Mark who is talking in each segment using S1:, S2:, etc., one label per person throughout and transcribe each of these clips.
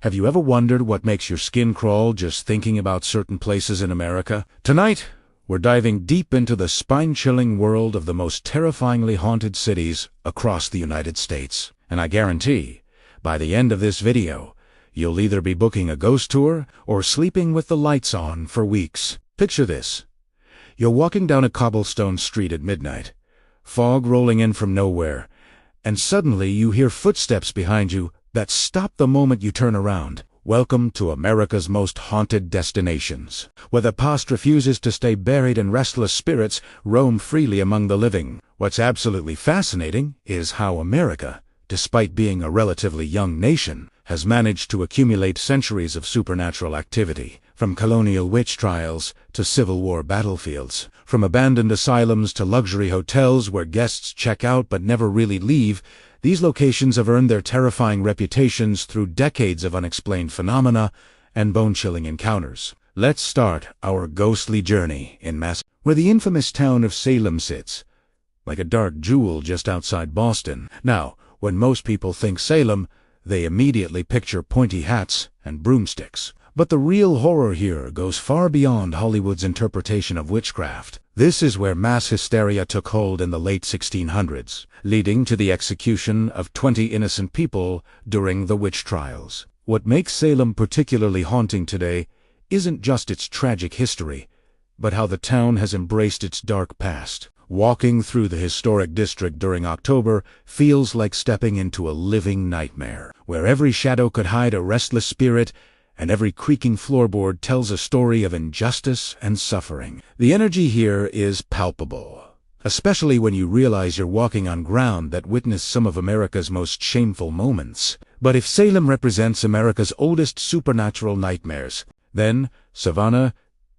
S1: Have you ever wondered what makes your skin crawl just thinking about certain places in America? Tonight, we're diving deep into the spine-chilling world of the most terrifyingly haunted cities across the United States. And I guarantee, by the end of this video, you'll either be booking a ghost tour or sleeping with the lights on for weeks. Picture this. You're walking down a cobblestone street at midnight, fog rolling in from nowhere, and suddenly you hear footsteps behind you that stop the moment you turn around. Welcome to America's most haunted destinations, where the past refuses to stay buried and restless spirits roam freely among the living. What's absolutely fascinating is how America, despite being a relatively young nation, has managed to accumulate centuries of supernatural activity, from colonial witch trials to Civil War battlefields, from abandoned asylums to luxury hotels where guests check out but never really leave. These locations have earned their terrifying reputations through decades of unexplained phenomena and bone-chilling encounters. Let's start our ghostly journey in where the infamous town of Salem sits, like a dark jewel just outside Boston. Now, when most people think Salem, they immediately picture pointy hats and broomsticks. But the real horror here goes far beyond Hollywood's interpretation of witchcraft. This is where mass hysteria took hold in the late 1600s, leading to the execution of 20 innocent people during the witch trials. What makes Salem particularly haunting today isn't just its tragic history, but how the town has embraced its dark past. Walking through the historic district during October feels like stepping into a living nightmare, where every shadow could hide a restless spirit and every creaking floorboard tells a story of injustice and suffering. The energy here is palpable, especially when you realize you're walking on ground that witnessed some of America's most shameful moments. But if Salem represents America's oldest supernatural nightmares, then Savannah,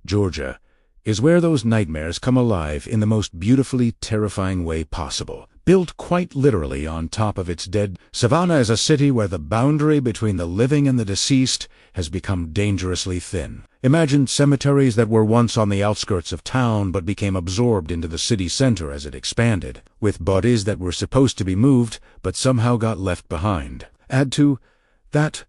S1: Georgia, is where those nightmares come alive in the most beautifully terrifying way possible. Built quite literally on top of its dead, Savannah is a city where the boundary between the living and the deceased has become dangerously thin. Imagine cemeteries that were once on the outskirts of town but became absorbed into the city center as it expanded, with bodies that were supposed to be moved but somehow got left behind. Add to that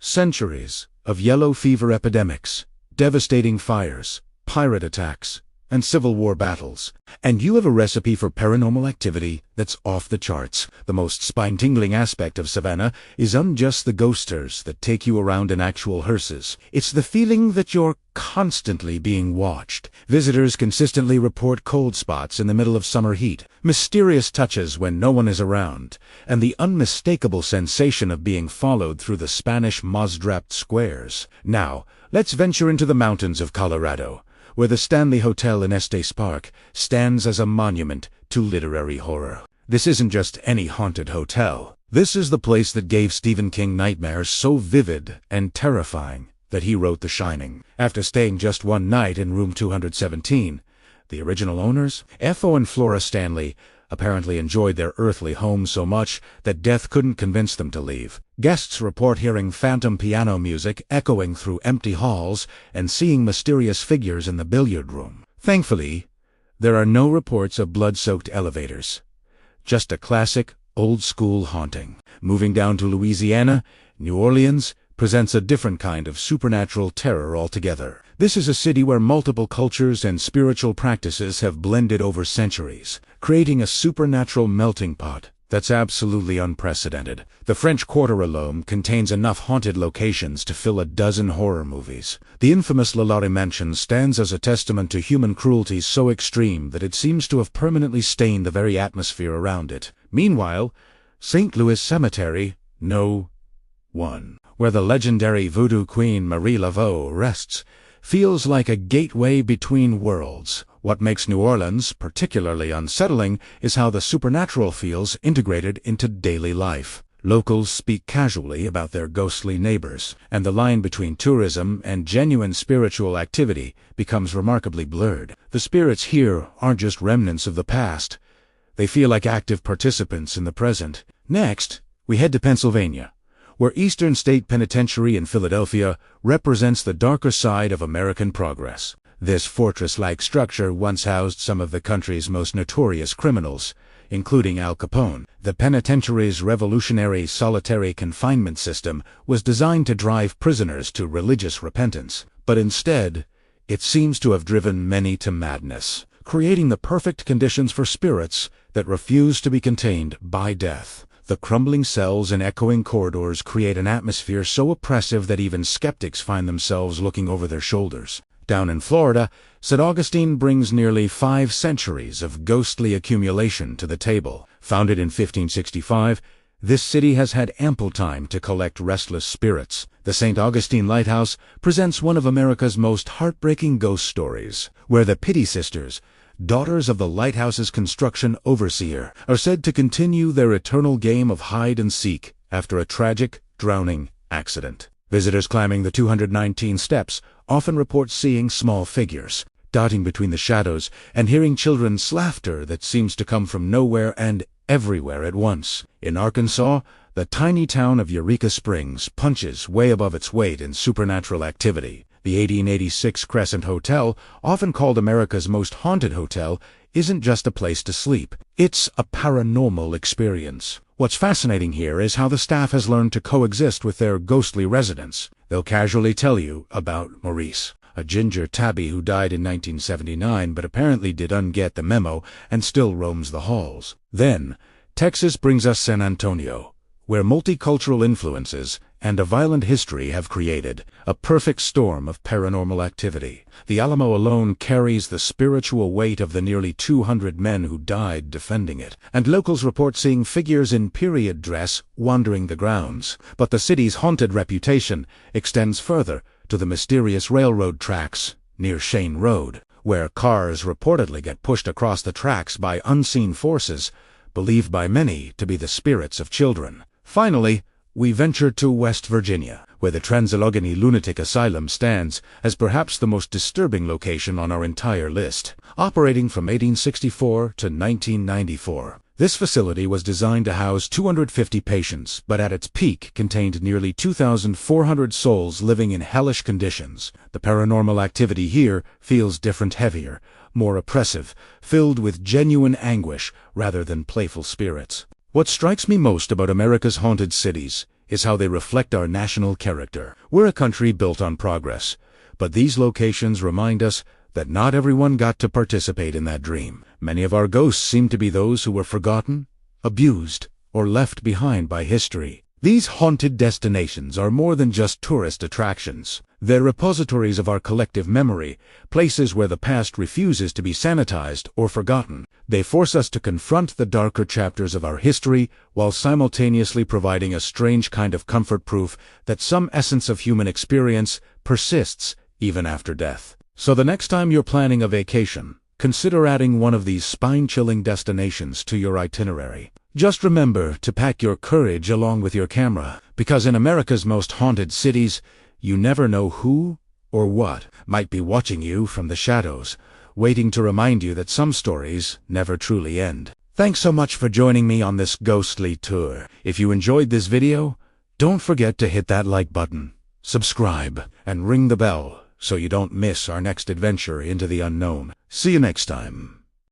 S1: centuries of yellow fever epidemics, devastating fires, pirate attacks, and Civil War battles, and you have a recipe for paranormal activity that's off the charts. The most spine-tingling aspect of Savannah isn't just the ghosters that take you around in actual hearses. It's the feeling that you're constantly being watched. Visitors consistently report cold spots in the middle of summer heat, mysterious touches when no one is around, and the unmistakable sensation of being followed through the Spanish moss-draped squares. Now, let's venture into the mountains of Colorado, where the Stanley Hotel in Estes Park stands as a monument to literary horror. This isn't just any haunted hotel. This is the place that gave Stephen King nightmares so vivid and terrifying that he wrote The Shining. After staying just one night in room 217, the original owners, F.O. and Flora Stanley, apparently enjoyed their earthly home so much that death couldn't convince them to leave. Guests report hearing phantom piano music echoing through empty halls and seeing mysterious figures in the billiard room. Thankfully, there are no reports of blood-soaked elevators. Just a classic, old-school haunting. Moving down to Louisiana, New Orleans presents a different kind of supernatural terror altogether. This is a city where multiple cultures and spiritual practices have blended over centuries, creating a supernatural melting pot that's absolutely unprecedented. The French Quarter alone contains enough haunted locations to fill a dozen horror movies. The infamous Lalaurie Mansion stands as a testament to human cruelty so extreme that it seems to have permanently stained the very atmosphere around it. Meanwhile, St. Louis Cemetery, No. 1, where the legendary voodoo queen Marie Laveau rests, feels like a gateway between worlds. What makes New Orleans particularly unsettling is how the supernatural feels integrated into daily life. Locals speak casually about their ghostly neighbors, and the line between tourism and genuine spiritual activity becomes remarkably blurred. The spirits here aren't just remnants of the past. They feel like active participants in the present. Next, we head to Pennsylvania, where Eastern State Penitentiary in Philadelphia represents the darker side of American progress. This fortress-like structure once housed some of the country's most notorious criminals, including Al Capone. The penitentiary's revolutionary solitary confinement system was designed to drive prisoners to religious repentance, but instead, it seems to have driven many to madness, creating the perfect conditions for spirits that refuse to be contained by death. The crumbling cells and echoing corridors create an atmosphere so oppressive that even skeptics find themselves looking over their shoulders. Down in Florida, St. Augustine brings nearly 5 centuries of ghostly accumulation to the table. Founded in 1565, this city has had ample time to collect restless spirits. The St. Augustine Lighthouse presents one of America's most heartbreaking ghost stories, where the Pity Sisters, daughters of the lighthouse's construction overseer, are said to continue their eternal game of hide-and-seek after a tragic, drowning accident. Visitors climbing the 219 steps often report seeing small figures darting between the shadows and hearing children's laughter that seems to come from nowhere and everywhere at once. In Arkansas, the tiny town of Eureka Springs punches way above its weight in supernatural activity. The 1886 Crescent Hotel, often called America's most haunted hotel, isn't just a place to sleep. It's a paranormal experience. What's fascinating here is how the staff has learned to coexist with their ghostly residents. They'll casually tell you about Maurice, a ginger tabby who died in 1979 but apparently didn't get the memo and still roams the halls. Then, Texas brings us San Antonio, where multicultural influences and a violent history have created a perfect storm of paranormal activity. The Alamo alone carries the spiritual weight of the nearly 200 men who died defending it, and locals report seeing figures in period dress wandering the grounds. But the city's haunted reputation extends further to the mysterious railroad tracks near Shane Road, where cars reportedly get pushed across the tracks by unseen forces, believed by many to be the spirits of children. Finally, we venture to West Virginia, where the Transalogany Lunatic Asylum stands as perhaps the most disturbing location on our entire list. Operating from 1864 to 1994, this facility was designed to house 250 patients, but at its peak contained nearly 2,400 souls living in hellish conditions. The paranormal activity here feels different, heavier, more oppressive, filled with genuine anguish rather than playful spirits. What strikes me most about America's haunted cities is how they reflect our national character. We're a country built on progress, but these locations remind us that not everyone got to participate in that dream. Many of our ghosts seem to be those who were forgotten, abused, or left behind by history. These haunted destinations are more than just tourist attractions. They're repositories of our collective memory, places where the past refuses to be sanitized or forgotten. They force us to confront the darker chapters of our history while simultaneously providing a strange kind of comfort, proof that some essence of human experience persists even after death. So the next time you're planning a vacation, consider adding one of these spine-chilling destinations to your itinerary. Just remember to pack your courage along with your camera, because in America's most haunted cities, you never know who or what might be watching you from the shadows, waiting to remind you that some stories never truly end. Thanks so much for joining me on this ghostly tour. If you enjoyed this video, don't forget to hit that like button, subscribe, and ring the bell so you don't miss our next adventure into the unknown. See you next time.